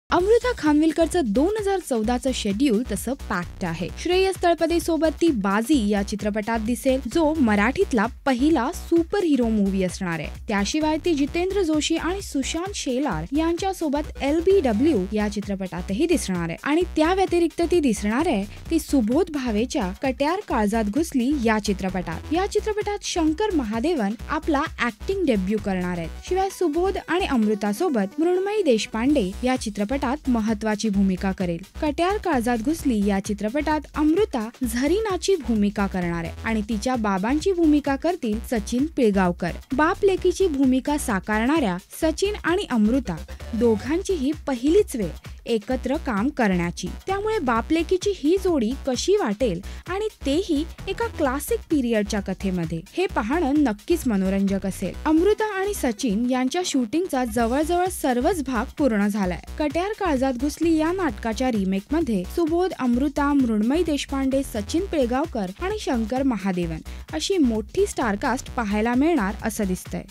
Amruta खानविलकरचं 2014चं schedule तसं packed आहे. श्रेयस तळपदे सोबत ती बाजी या चित्रपटात दिसेल, जो मराठीतला पहिला सुपर हिरो मूवी असणार आहे. त्याशिवाय ती जितेंद्र जोशी आणि सुशांत शेलार यांच्या सोबत LBW या चित्रपटातही दिसणार आहे. आणि त्या व्यतिरिक्त ती दिसणार आहे ती सुबोध भावेच्या कट्यार काळजात घुसली या चित्रपटात. या चित्रपटात शंकर महादेवन आपला ऍक्टिंग डेब्यू करणार आहेत. शिवाय सुबोध आणि अमृता सोबत मृण्मयी देशपांडे या चित्रपटात महत्वाची भूमिका करेल. कट्यार काळजात घुसली या चित्रपटात अमृता झरीनाची भूमिका करणार आहे आणि तिच्या बाबांची भूमिका करतील सचिन पिळगावकर. बाप लेकीची भूमिका साकारणाऱ्या सचिन आणि अमृता दोघांचीही पहिलीच वेळ एकत्र काम करण्याची. त्यामुळे बापलेकीची ही जोडी कशी वाटेल आणि तेही एका क्लासिक पिरियडच्या कथेमध्ये, हे पाहणं नक्कीच मनोरंजक असेल. अमृता आणि सचिन यांच्या शूटिंगचा जवळजवळ सर्वच भाग पूर्ण झालाय. कट्यार काळजात घुसली या नाटकाच्या रिमेक मध्ये सुबोध, अमृता, मृण्मयी देशपांडे, सचिन पिळगावकर आणि शंकर महादेवन अशी मोठी स्टारकास्ट पाहायला मिळणार असं दिसतंय.